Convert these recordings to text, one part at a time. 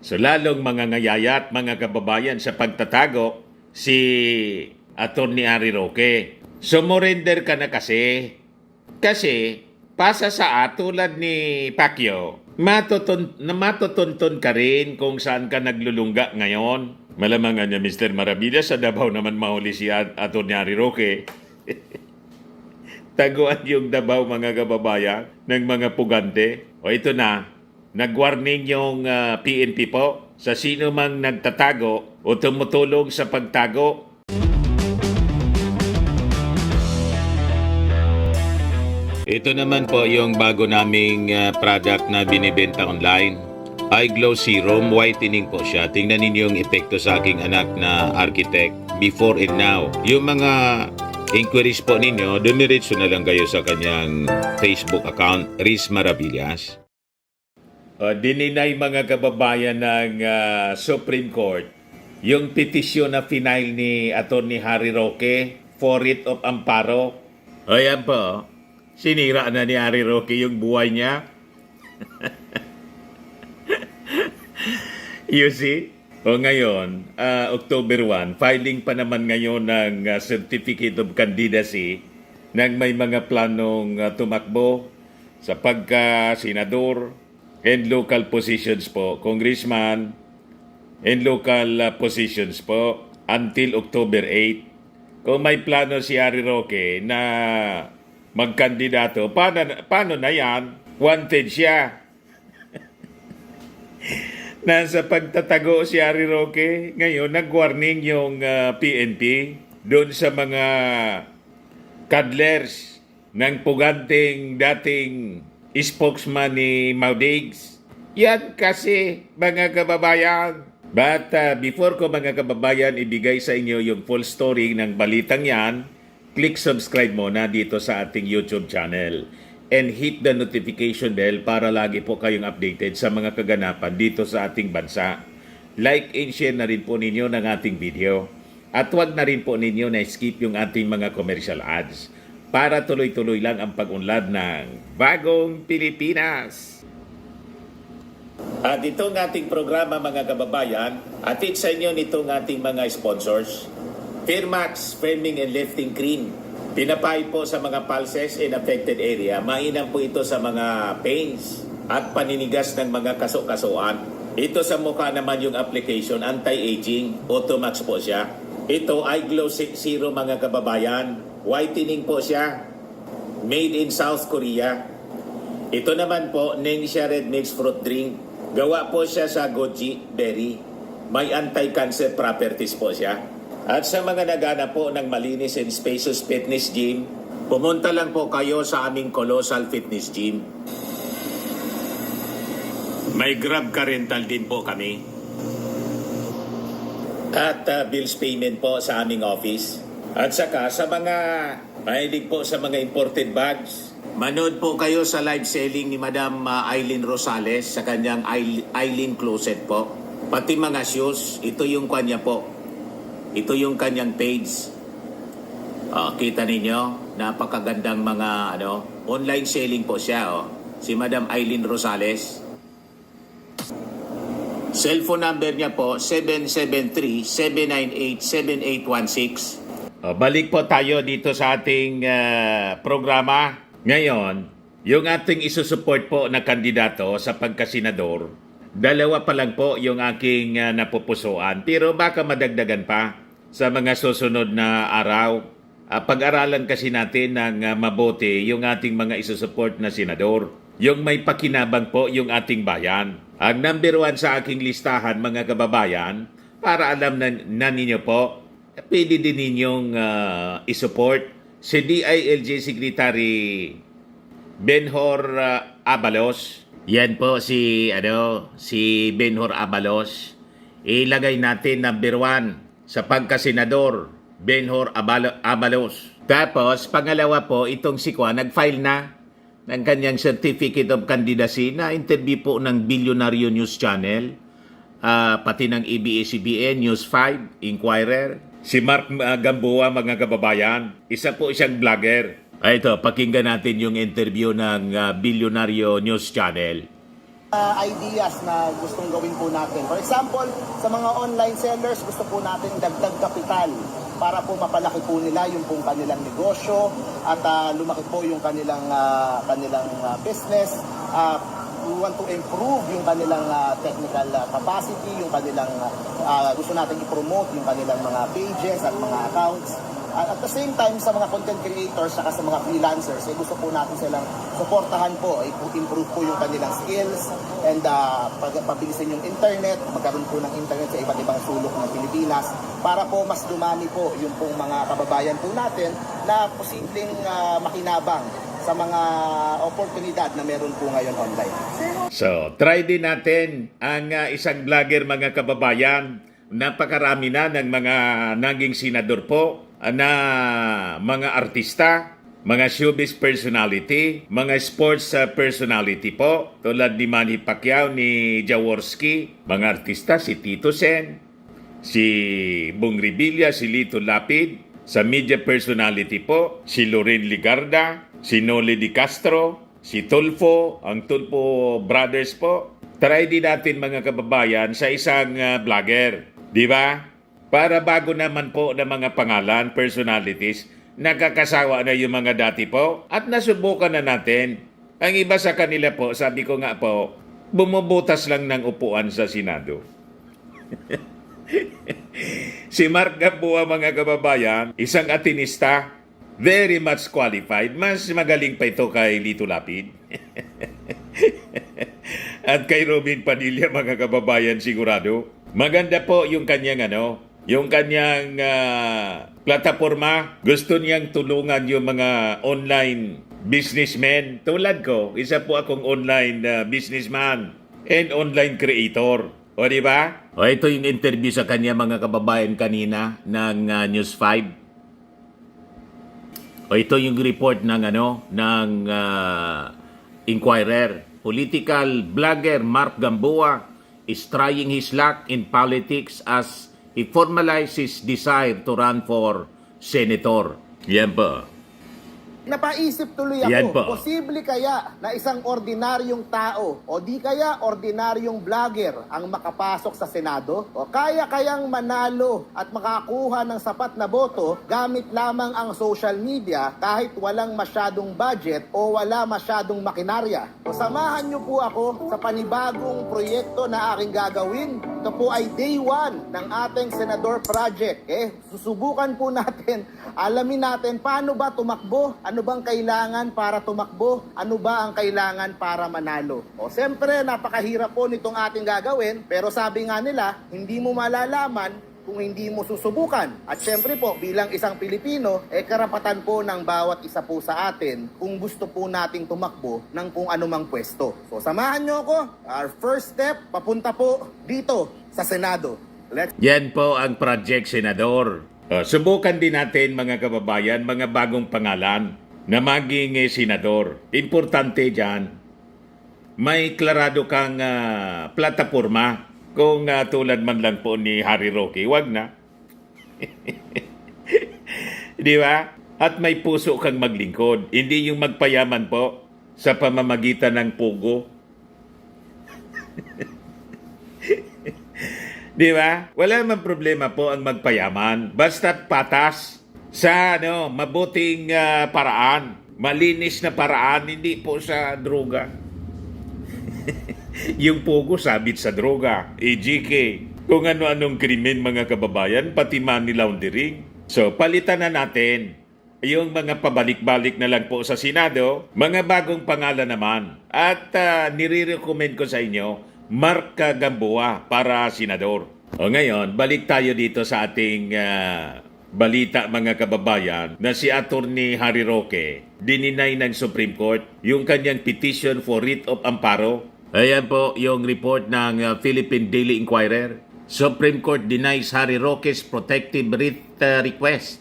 So lalong mga ngayayat, mga kababayan sa pagtatago si Atty. Harry Roque. Sumurrender ka na kasi. Kasi pasa sa tulad ni Pacquiao, matutuntun ka rin kung saan ka naglulungga ngayon. Malamang niya Mr. Maravillas sa Davao naman mahuli si Atty. Harry Roque. Taguan yung Davao mga kababayan ng mga pugante. O ito na, nag-warning yung PNP po sa sino mang nagtatago o tumutulong sa pagtago. Ito naman po yung bago naming product na binibenta online. iGlow Serum, whitening po siya. Tingnan ninyo yung epekto sa aking anak na architect before and now. Yung mga inquiries po ninyo, dumiretso na lang kayo sa kanyang Facebook account, Riz Maravillas. Dininay mga kababayan ng Supreme Court yung petisyon na final ni Atty. Harry Roque for writ of amparo. Ayan po, sinira na ni Harry Roque yung buhay niya. You see? O ngayon, October 1, filing pa naman ngayon ng Certificate of Candidacy ng may mga planong tumakbo sa pagka-senador and local positions po, congressman and local positions po until October 8. Kung may plano si Harry Roque na magkandidato, paano na yan? Wanted siya. Nasa pagtatago si Harry Roque. Ngayon, nag-warning yung PNP doon sa mga cuddlers ng puganting dating spokesman ni Maudigs. Yan kasi, mga kababayan. But before ko mga kababayan ibigay sa inyo yung full story ng balitang yan, click subscribe muna dito sa ating YouTube channel. And hit the notification bell para lagi po kayong updated sa mga kaganapan dito sa ating bansa. Like and share na rin po ninyo ng ating video. At huwag na rin po ninyo na skip yung ating mga commercial ads para tuloy-tuloy lang ang pag-unlad ng Bagong Pilipinas. At itong ating programa mga kababayan, atid sa inyo nitong ating mga sponsors. Firmax Firming and Lifting Cream. Pinapay po sa mga pulses in affected area. Mainam po ito sa mga pains at paninigas ng mga kaso-kasuan. Ito sa mukha naman yung application, anti-aging, Automax po siya. Ito iGlow Zero mga kababayan. Whitening po siya. Made in South Korea. Ito naman po, Ningxia Red Mixed Fruit Drink. Gawa po siya sa goji berry. May anti-cancer properties po siya. At sa mga nagana po ng malinis and spacious fitness gym, pumunta lang po kayo sa aming Colossal Fitness Gym. May Grab car rental din po kami. At bills payment po sa aming office. At saka sa mga mahilig po sa mga imported bags, manood po kayo sa live selling ni Madam Aileen Rosales sa kanyang Aileen Closet po. Pati mga shoes, ito yung kanya po. Ito yung kanyang page. Kita ninyo, napakagandang mga online selling po siya. Si Madam Aileen Rosales. Cellphone number niya po, 773-798-7816. Balik po tayo dito sa ating programa. Ngayon, yung ating isusupport po na kandidato sa pagkasenador, dalawa pa lang po yung aking napupusuan. Pero baka madagdagan pa sa mga susunod na araw. Pag-aralan kasi natin ng mabuti yung ating mga isusupport na senador. Yung may pakinabang po yung ating bayan. Ang number 1 sa aking listahan mga kababayan, para alam na ninyo po, pwede din ninyong isupport si DILG Secretary Benhur Abalos. Yan po si Benhur Abalos. Ilagay natin number 1 sa pagkasenador, Benhur Abalos. Tapos, pangalawa po, itong si Kwa, nag-file na ng kanyang Certificate of Candidacy na interview po ng Bilyonaryo News Channel, pati ng ABS-CBN, News 5, Inquirer. Si Mark Gamboa, mga kababayan, isa po siyang vlogger. Ito, pakinggan natin yung interview ng Bilyonaryo News Channel. ideas na gustong gawin po natin. For example, sa mga online sellers, gusto po natin dagdag kapital para po mapalaki po nila yung pong kanilang negosyo at lumaki po yung kanilang business. We want to improve yung kanilang technical capacity, yung kanilang gusto natin i-promote yung kanilang mga pages at mga accounts. At the same time, sa mga content creators saka sa mga freelancers, gusto po natin silang suportahan po, improve po yung kanilang skills and pabilisin yung internet, magkaroon po ng internet sa iba't ibang sulok ng Pilipinas para po mas dumami po yung pong mga kababayan po natin na posibleng makinabang sa mga oportunidad na meron po ngayon online. So, try din natin ang isang vlogger mga kababayan. Napakarami na ng mga naging senador po na mga artista, mga showbiz personality, mga sports personality po, tulad ni Manny Pacquiao, ni Jaworski, mga artista, si Tito Sen, si Bong Revilla, si Lito Lapid, sa media personality po, si Loren Ligarda, si Noli Di Castro, si Tulfo, ang Tulfo Brothers po. Try din natin mga kababayan sa isang vlogger, di ba? Para bago naman po ng mga pangalan, personalities, nakakasawa na yung mga dati po at nasubukan na natin. Ang iba sa kanila po, sabi ko nga po, bumubutas lang ng upuan sa Senado. Si Mark Gamboa mga kababayan, isang atinista, very much qualified. Mas magaling pa ito kay Lito Lapid. At kay Robin Padilla mga kababayan sigurado. Maganda po yung kanyang yung kanyang plataforma. Gusto niyang tulungan yung mga online businessmen. Tulad ko, isa po akong online businessman and online creator. O di ba? O ito yung interview sa kanya mga kababayan kanina ng News 5. O ito yung report ng Inquirer. Political blogger Mark Gamboa is trying his luck in politics as he formalizes desire to run for senator. Yan po. Napaisip tuloy Yan po. ako, posible kaya na isang ordinaryong tao o di kaya ordinaryong vlogger ang makapasok sa Senado? O kayang manalo at makakuha ng sapat na boto gamit lamang ang social media kahit walang masyadong budget o wala masyadong makinarya? O samahan niyo po ako sa panibagong proyekto na aking gagawin. Ito po ay day 1 ng ating Senador Project. Susubukan po natin, alamin natin paano ba tumakbo. Ano bang kailangan para tumakbo? Ano ba ang kailangan para manalo? O siyempre, napakahirap po nitong ating gagawin, pero sabi nga nila, hindi mo malalaman kung hindi mo susubukan. At siyempre po, bilang isang Pilipino, karapatan po ng bawat isa po sa atin kung gusto po nating tumakbo ng kung anumang pwesto. So samahan nyo ako. Our first step, papunta po dito sa Senado. Yan po ang Project Senador. Subukan din natin mga kababayan, mga bagong pangalan na maging senador. Importante dyan, may klarado kang plataforma. Kung tulad man lang po ni Harry Roque, wag na. Di ba? At may puso kang maglingkod. Hindi yung magpayaman po sa pamamagitan ng pugo. Di ba? Wala man problema po ang magpayaman. Basta patas sa mabuting paraan. Malinis na paraan, hindi po sa droga. Yung pugo sabit sa droga, EJK, kung ano-anong krimen mga kababayan, pati money laundering. So, palitan na natin yung mga pabalik-balik na lang po sa Senado, mga bagong pangalan naman. At nire-recommend ko sa inyo, Mark Gamboa para senador. O ngayon, balik tayo dito sa ating balita mga kababayan na si Attorney Harry Roque dininay ng Supreme Court yung kanyang petition for writ of amparo. Ayan po yung report ng Philippine Daily Inquirer. Supreme Court denies Harry Roque's protective writ request.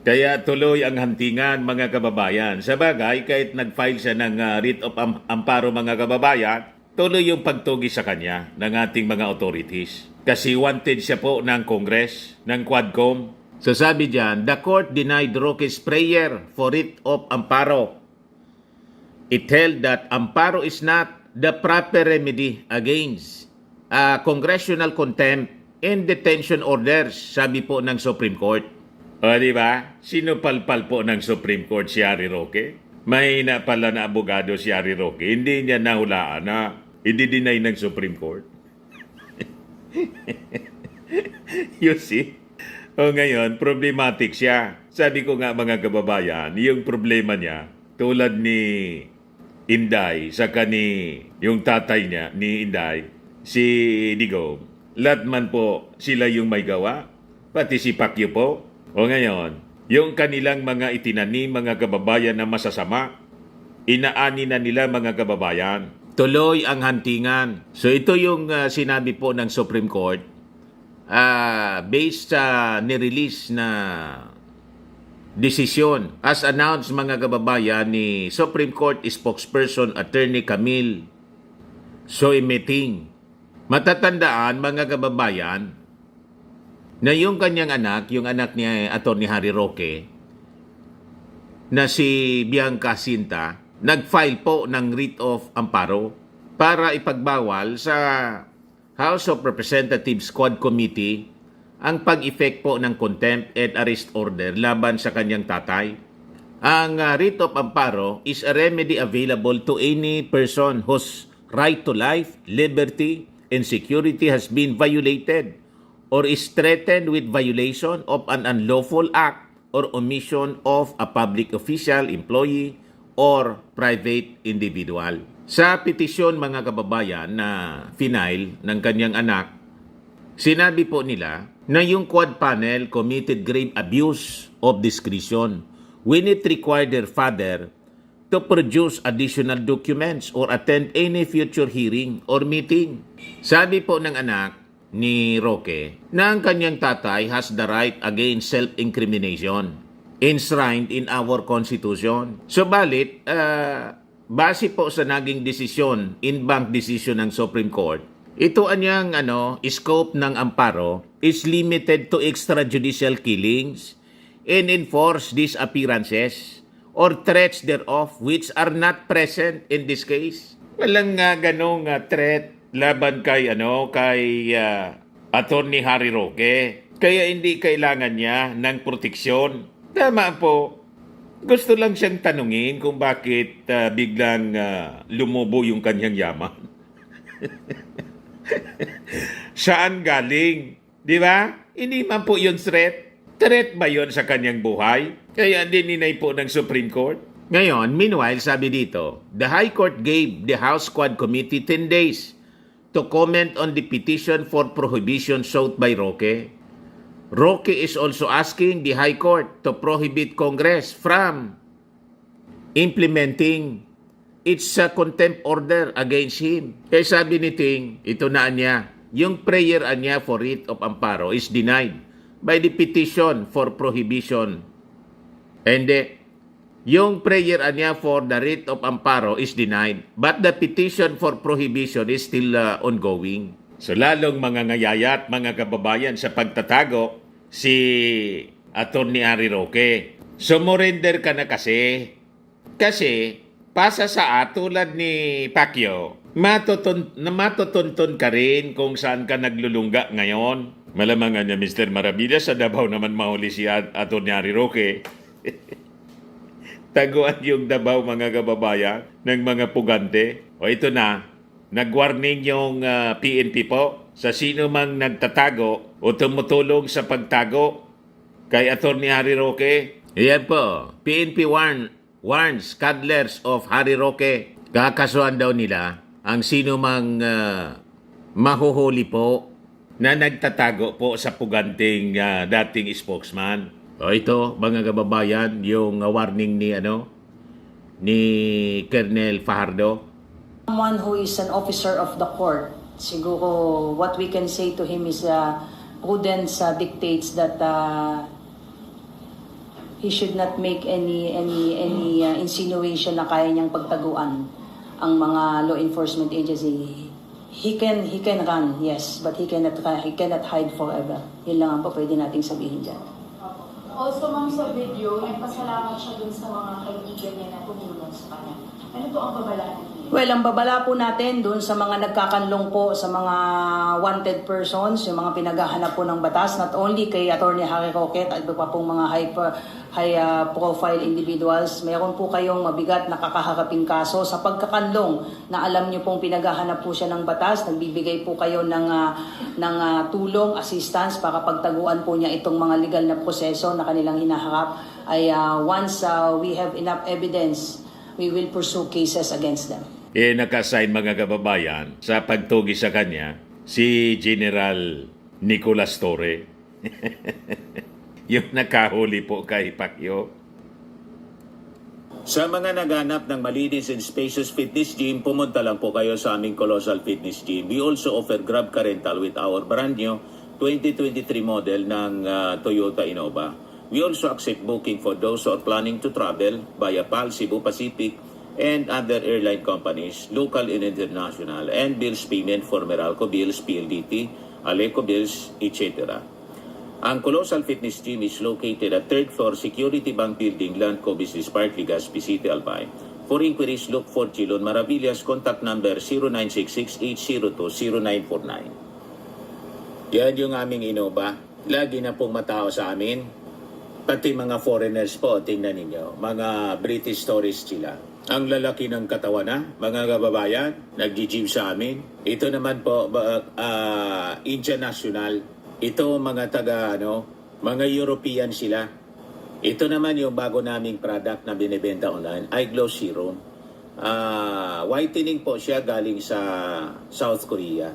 Kaya tuloy ang hantingan mga kababayan. Sa bagay, kahit nag-file siya ng writ of amparo mga kababayan, tuloy yung pagtugi sa kanya ng ating mga authorities. Kasi wanted siya po ng Congress, ng Quadcom. So sabi diyan, the court denied Roque's prayer for writ of amparo. It held that amparo is not the proper remedy against congressional contempt and detention orders, sabi po ng Supreme Court. O, di ba? Sinupalpal po ng Supreme Court si Harry Roque. May na pala na abogado si Harry Roque. Hindi niya nahulaan na i-deny ng Supreme Court. You see? O ngayon, problematic siya. Sabi ko nga mga kababayan, yung problema niya, tulad ni Inday, saka ni yung tatay niya, ni Inday, si Digong, lahat man po sila yung may gawa, pati si Pacquiao po. O ngayon, yung kanilang mga itinanim, mga kababayan na masasama, inaani na nila mga kababayan. Tuloy ang hantingan. So ito yung sinabi po ng Supreme Court based sa nirelease na desisyon. As announced mga kababayan ni Supreme Court spokesperson Attorney Camille Soimeting. Matatandaan mga kababayan na yung kanyang anak, yung anak ni Attorney Harry Roque, na si Bianca Cinta, nag-file po ng writ of amparo para ipagbawal sa House of Representatives Quad Committee ang pag-effect po ng contempt and arrest order laban sa kanyang tatay. Ang writ of amparo is a remedy available to any person whose right to life, liberty, and security has been violated or is threatened with violation of an unlawful act or omission of a public official, employee, or private individual. Sa petisyon mga kababayan na final ng kanyang anak, sinabi po nila na yung Quad Panel committed grave abuse of discretion when it required their father to produce additional documents or attend any future hearing or meeting. Sabi po ng anak ni Roque na ang kanyang tatay has the right against self-incrimination enshrined in our Constitution. Subalit, base po sa naging desisyon, in-bank decision ng Supreme Court, ito anyang scope ng amparo is limited to extrajudicial killings and enforce disappearances or threats thereof which are not present in this case. Walang ganong threat laban kay Attorney Harry Roque. Kaya hindi kailangan niya ng proteksyon. Tama po. Gusto lang siyang tanungin kung bakit biglang lumubo yung kanyang yaman. Saan galing? Di ba? Hindi man po yun threat. Threat ba yun sa kanyang buhay? Kaya dininay po ng Supreme Court. Ngayon, meanwhile, sabi dito, the High Court gave the House Quad Committee 10 days to comment on the petition for prohibition sought by Roque. Roque is also asking the High Court to prohibit Congress from implementing its contempt order against him. Kaya sabi ni Ting, ito na niya, yung prayer niya for writ of amparo is denied by the petition for prohibition. And yung prayer niya for the writ of amparo is denied, but the petition for prohibition is still ongoing. So lalong mga ngayayat, mga kababayan sa pagtatago si Attorney Harry Roque. Sumurrender ka na kasi. Kasi pasa sa tulad ni Pacquiao, matutuntun ka rin kung saan ka naglulungga ngayon. Malamangan niya Mr. Maravilla sa Davao naman mahuli si Attorney Harry Roque. Taguan yung Davao mga kababayan ng mga pugante. O ito na, nag-warning yung PNP po sa sino mang nagtatago o tumutulong sa pagtago kay Attorney Harry Roque. Ayan po, PNP warns cuddlers of Harry Roque. Kakasuhan daw nila ang sino mang mahuhuli po na nagtatago po sa puganting dating spokesman. O ito, mga kababayan, yung warning ni Colonel Fajardo. Someone who is an officer of the court, siguro what we can say to him is prudence dictates that he should not make any insinuation na kaya niyang pagtaguan ang mga law enforcement agency. He can run, yes, but he cannot hide forever. Yun lang ang po pwede nating sabihin dyan. Also, ma'am, sa video, nagpasalamat siya dun sa mga kaibigan niya na tumulong sa kanya. Ano to ang babala niya? Well, ang babala po natin doon sa mga nagkakanlong po, sa mga wanted persons, yung mga pinaghahanap po ng batas, not only kay Attorney Harry Roque at iba pa pong mga high profile individuals, mayroon po kayong mabigat na kakaharaping kaso sa pagkakanlong na alam niyo pong pinaghahanap po siya ng batas, nagbibigay po kayo ng tulong, assistance para pagtaguan po niya itong mga legal na proseso na kanilang hinaharap. Ay once we have enough evidence, we will pursue cases against them. Nakasign mga kababayan sa pagtugi sa kanya si General Nicolas Torre. Yung nakahuli po kay Pacquiao. Sa mga naghanap ng malinis and spacious fitness gym, pumunta lang po kayo sa aming Colossal Fitness Gym. We also offer Grab Car Rental with our brand new 2023 model ng Toyota Innova. We also accept booking for those who are planning to travel via PAL, Cebu Pacific, and other airline companies, local and international, and bills payment for Meralco Bills, PLDT, Aleco Bills, etc. Ang Colossal Fitness Gym is located at 3rd floor Security Bank Building, Landco Business Park, Legazpi City, Albay. For inquiries, look for Chilon Maravillas. Contact number 0966-802-0949. Yan yung aming Innova. Lagi na pong matao sa amin. Pati mga foreigners po, tingnan ninyo. Mga British tourists sila. Ang lalaki ng katawan na, mga kababayan, nag-gym sa amin. Ito naman po, Indian National. Ito mga mga European sila. Ito naman yung bago naming product na binibenta online, Eye Glow Serum. Whitening po siya galing sa South Korea.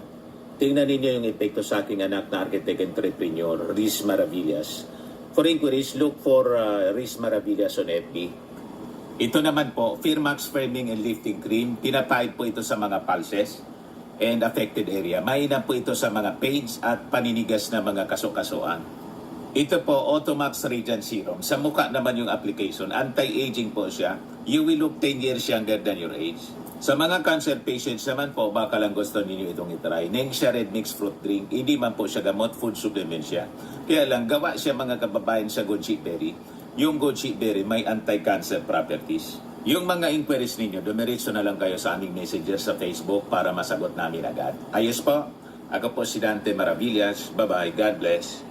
Tingnan ninyo yung epekto sa aking anak na architect entrepreneur, Riz Maravillas. For inquiries, look for Riz Maravillas on FB. Ito naman po, Firmax Firming and Lifting Cream. Pinapahid po ito sa mga pulses and affected area. Mainam po ito sa mga pains at paninigas na mga kasukasuan. Ito po, Automax Radiant Serum. Sa mukha naman yung application. Anti-aging po siya. You will look 10 years younger than your age. Sa mga cancer patients naman po, baka lang gusto ninyo itong itry. Nengxia Red Mix Fruit Drink. Hindi man po siya gamot, food supplement siya. Kaya lang, gawa siya mga kababayan sa goji berry. Yung goji berry may anti-cancer properties. Yung mga inquiries ninyo, dumiretso na lang kayo sa aming messenger sa Facebook para masagot namin agad. Ayos po. Ako po si Dante Maravillas. Bye-bye. God bless.